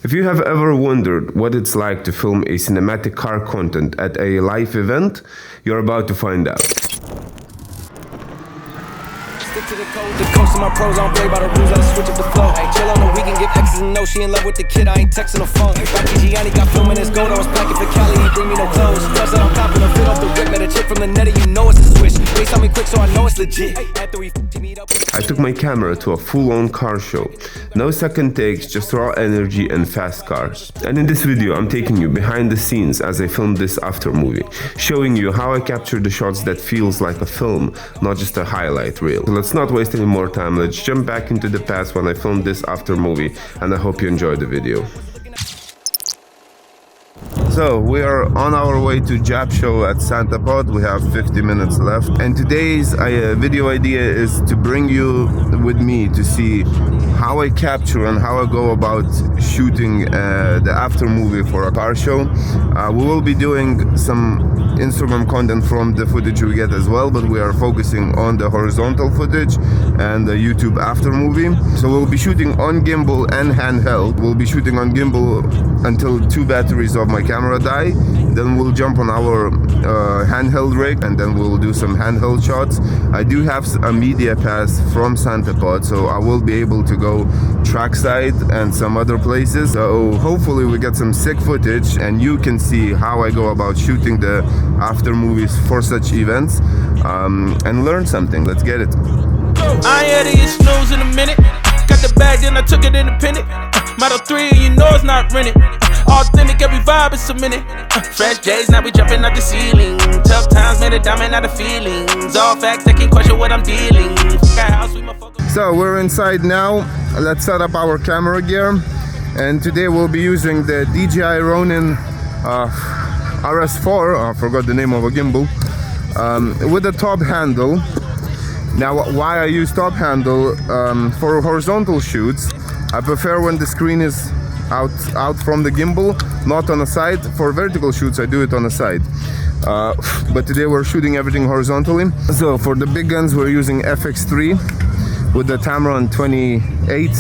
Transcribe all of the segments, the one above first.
If you have ever wondered what it's like to film a cinematic car content at a live event, you're about to find out. Stick to the code, the coast of my pros, I don't play by the rules, I just switch up the flow. Hey, chill on the weekend, give X's and no, she in love with the kid, I ain't texting the phone. Rocky Gianni got filming his gold, I was packing for Cali, he bring me no clothes. Plus that I'm copping a fit off the whip, met a chick from the net, you know it's a switch. Race on me quick, so I know it's legit. After we meet up. I took my camera to a full-on car show. No second takes, just raw energy and fast cars. And in this video, I'm taking you behind the scenes as I filmed this after movie, showing you how I captured the shots that feels like a film, not just a highlight reel. So let's not waste any more time, let's jump back into the past when I filmed this after movie, and I hope you enjoyed the video. So we are on our way to JapShow at Santa Pod. We have 50 minutes left, and today's video idea is to bring you with me to see how I capture and how I go about shooting the after movie for a car show. We will be doing some Instagram content from the footage we get as well, but we are focusing on the horizontal footage and the YouTube after movie. So we'll be shooting on gimbal and handheld. We'll be shooting on gimbal until 2 batteries of my camera die. Then we'll jump on our handheld rig, and then we'll do some handheld shots. I do have a media pass from Santa Pod, so I will be able to go trackside and some other places. So hopefully we get some sick footage and you can see how I go about shooting the after movies for such events, and learn something. Let's get it. I ain't had to get snooze in a minute. Got the bag, then I took it independent. Model 3, you know it's not rented. Authentic, every vibe is cemented. Fresh J's, now we jumping out the ceiling. Tough times made a diamond out of feelings. All facts, they can't question what I'm dealing. So we're inside now. Let's set up our camera gear. And today we'll be using the DJI Ronin RS4, I forgot the name of a gimbal, with a top handle. Now why I use top handle for horizontal shoots, I prefer when the screen is out from the gimbal, not on the side. For vertical shoots I do it on the side, but today we're shooting everything horizontally. So for the big guns we're using FX3 with the Tamron 28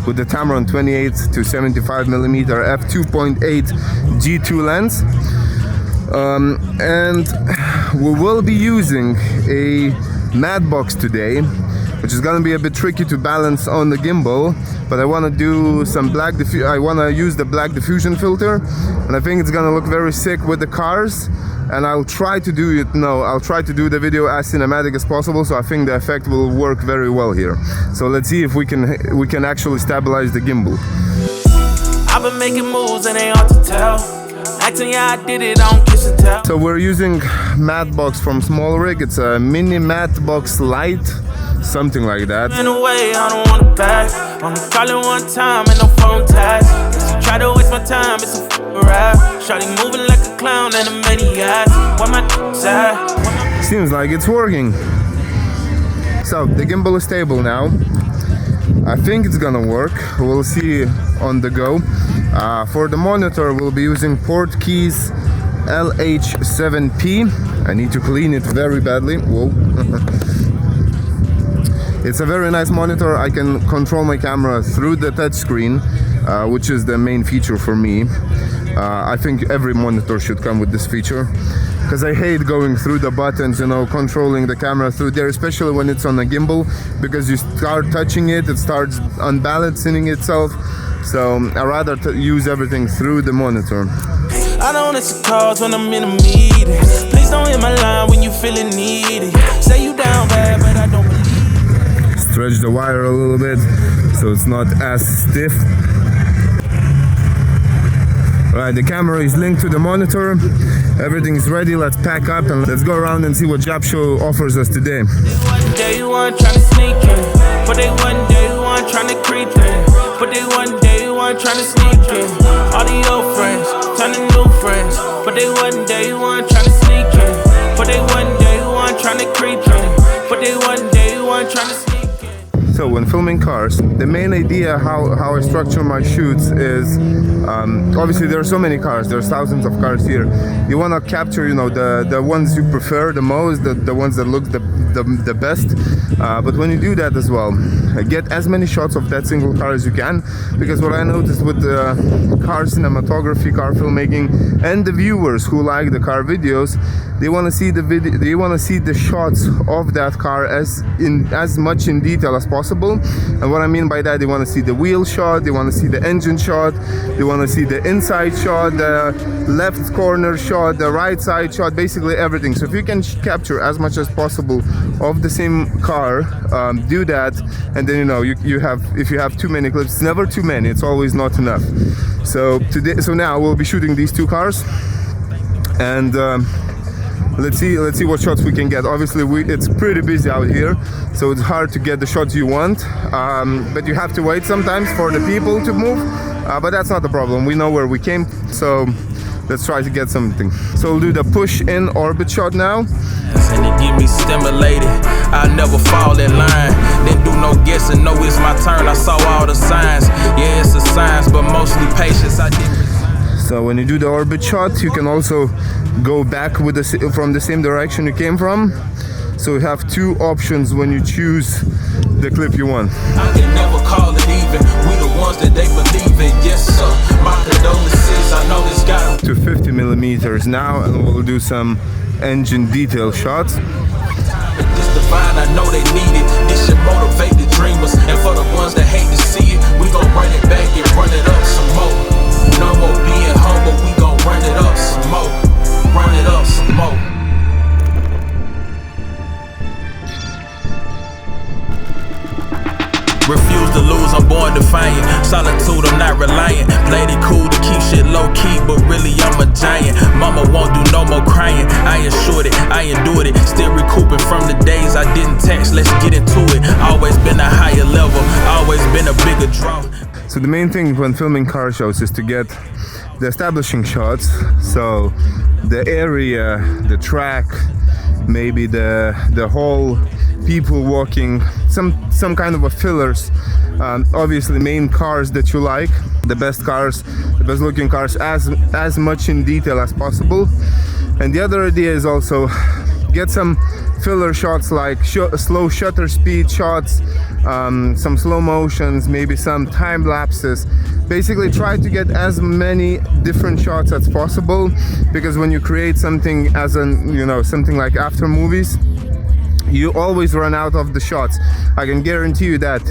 with the Tamron 28 to 75mm f2.8 G2 lens, and we will be using a matte box today, which is gonna be a bit tricky to balance on the gimbal, but I want to do some I want to use the black diffusion filter, and I think it's gonna look very sick with the cars. And I'll try to do the video as cinematic as possible, so I think the effect will work very well here. So let's see if we can actually stabilize the gimbal. I've been making moves and they hard to tell. Acting, yeah, I did it, I don't kiss and tell. So we're using matte box from Small Rig. It's a mini matte box light, something like that. In a way, I don't want to back. Only calling one time and no phone tag. Try to waste my time, it's a rap. Shawty moving like a clown and a maniac. Why my sad? Seems like it's working. So the gimbal is stable now. I think it's gonna work. We'll see on the go. For the monitor, we'll be using Portkeys LH7P. I need to clean it very badly. Whoa. It's a very nice monitor. I can control my camera through the touchscreen, which is the main feature for me. I think every monitor should come with this feature, because I hate going through the buttons, you know, controlling the camera through there, especially when it's on a gimbal, because you start touching it, it starts unbalancing itself. So I rather use everything through the monitor. I don't answer calls when I'm in a meeting. Please don't hit my line when you feeling needy. Say you down bad, but I don't believe. Stretch the wire a little bit so it's not as stiff. Right, the camera is linked to the monitor. Everything is ready. Let's pack up and let's go around and see what JapShow offers us today. One day you want trying to sneak in, but they one day you want trying to creep in, but they one day you want trying to sneak in. All the old friends turn to new friends, but they one day you want trying to sneak in, but they one day you want trying to creep in, but they one day you want trying to sneak in. So when filming cars, the main idea how I structure my shoots is, obviously there are so many cars, there's thousands of cars here. You want to capture, you know, the ones you prefer the most, the ones that look the the best. But when you do that as well, get as many shots of that single car as you can, because what I noticed with car cinematography, car filmmaking, and the viewers who like the car videos, they want to see the video, they want to see the shots of that car as much in detail as possible. And what I mean by that, they want to see the wheel shot, they want to see the engine shot, they want to see the inside shot, the left corner shot, the right side shot, basically everything. So if you can capture as much as possible of the same car, do that. And then you have, if you have too many clips, it's never too many, it's always not enough. So now we'll be shooting these two cars, and let's see what shots we can get. Obviously it's pretty busy out here, so it's hard to get the shots you want, but you have to wait sometimes for the people to move, but that's not the problem. We know where we came, so let's try to get something. So we'll do the push in orbit shot now. And it get me stimulated, I never fall in line. Didn't do no guessing, know it's my turn, I saw all the signs. Yeah, it's a science, but mostly patience. I did. So when you do the orbit shot, you can also go back with from the same direction you came from. So you have two options when you choose the clip you want. I can never call it even. We the ones that they believe in. Yes, sir. My condolences. I know this guy. To 50 millimeters now, and we'll do some engine detail shots. This divine, I know they need it. This should motivate the dreamers, and for the ones that hate to see it, we gon' run it back and run it up some more. No more being humble, we gon' run it up some more. Run it up some more. Refuse to lose, I'm born defiant. Solitude, I'm not reliant. Played it cool to keep shit low key, but really I'm a giant. Mama won't do no more crying. I assured it, I endured it. Still recouping from the days I didn't text. Let's get into it. Always been a higher level, always been a bigger draw. So the main thing when filming car shows is to get the establishing shots. So the area, the track, maybe the whole people walking, some kind of a fillers, obviously main cars that you like, the best cars, the best looking cars, as much in detail as possible. And the other idea is also get some filler shots, like slow shutter speed shots, some slow motions, maybe some time lapses. Basically try to get as many different shots as possible, because when you create something as something like after movies, you always run out of the shots. I can guarantee you that.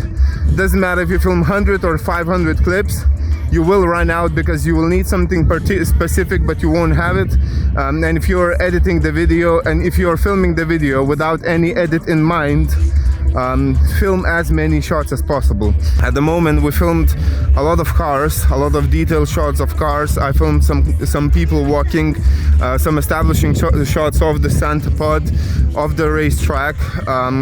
Doesn't matter if you film 100 or 500 clips, you will run out, because you will need something specific, but you won't have it. And if you're editing the video, and if you're filming the video without any edit in mind, film as many shots as possible. At the moment we filmed a lot of cars, a lot of detailed shots of cars. I filmed some people walking, some establishing shots of the Santa Pod, of the racetrack.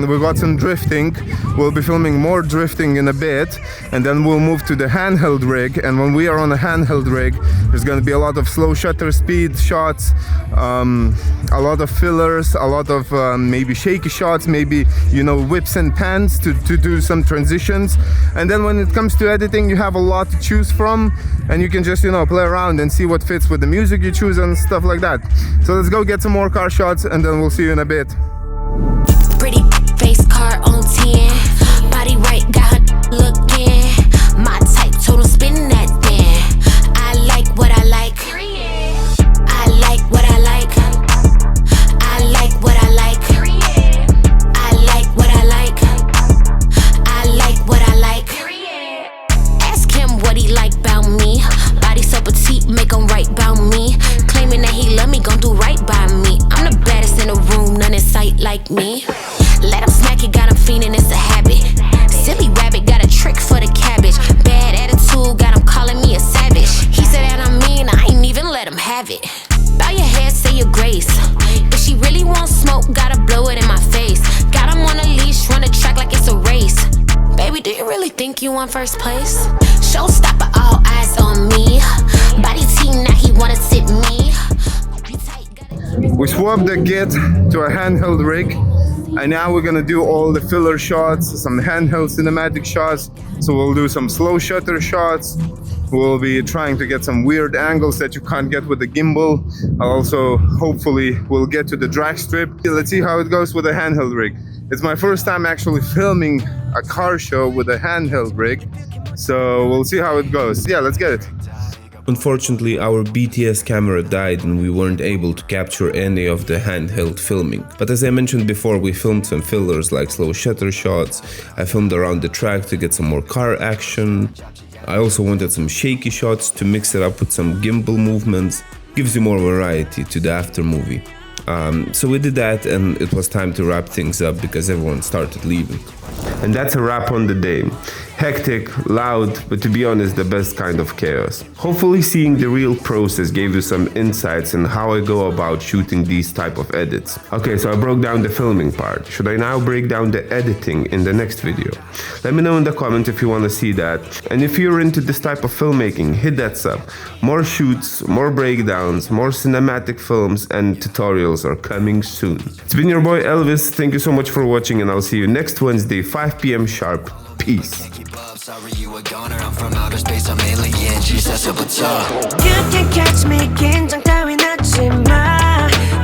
We got some drifting. We'll be filming more drifting in a bit, and then we'll move to the handheld rig. And when we are on the handheld rig, there's going to be a lot of slow shutter speed shots, a lot of fillers, a lot of maybe shaky shots, maybe whips and pans to do some transitions. And then when it comes to editing, you have a lot to choose from, and you can just play around and see what fits with the music you choose and stuff like that. So let's go get some more car shots, and then we'll see you in a bit. Pretty face, car on 10, body right, got her looking. My type, total spin that thing. I like what I like. I like what I like. I like what I like. I like what I like. I like what I like. Ask him what he like about me. Body so petite, make him right about me. Claiming that he love me, gon' do right by me. I'm the baddest in the room, none in sight like me. Let him smack it, got him fiending, it's a habit. Silly rabbit, got a trick for the cabbage. Bad attitude, got him calling me a savage. He said that I ain't even let him have it. Bow your head, say your grace. If she really wants smoke, gotta blow it in my face. Got him on a leash, run the track like it's a race. Baby, do you really think you won first place? Showstopper, all eyes on me. Body team, now he wanna sit me. We swapped the kit to a handheld rig, and now we're gonna do all the filler shots, some handheld cinematic shots. So we'll do some slow shutter shots. We'll be trying to get some weird angles that you can't get with the gimbal. Also, hopefully, we'll get to the drag strip. Let's see how it goes with the handheld rig. It's my first time actually filming a car show with a handheld rig, so we'll see how it goes. Yeah, let's get it. Unfortunately, our BTS camera died and we weren't able to capture any of the handheld filming. But as I mentioned before, we filmed some fillers like slow shutter shots. I filmed around the track to get some more car action. I also wanted some shaky shots to mix it up with some gimbal movements. Gives you more variety to the after movie. So we did that, and it was time to wrap things up because everyone started leaving. And that's a wrap on the day. Hectic, loud, but to be honest, the best kind of chaos. Hopefully seeing the real process gave you some insights in how I go about shooting these type of edits. Okay, so I broke down the filming part. Should I now break down the editing in the next video? Let me know in the comments if you want to see that. And if you're into this type of filmmaking, hit that sub. More shoots, more breakdowns, more cinematic films and tutorials are coming soon. It's been your boy Elvis. Thank you so much for watching, and I'll see you next Wednesday, 5 p.m. sharp. Peace. Sorry you a goner, I'm from outer space, I'm alien, Jesus of a You can catch me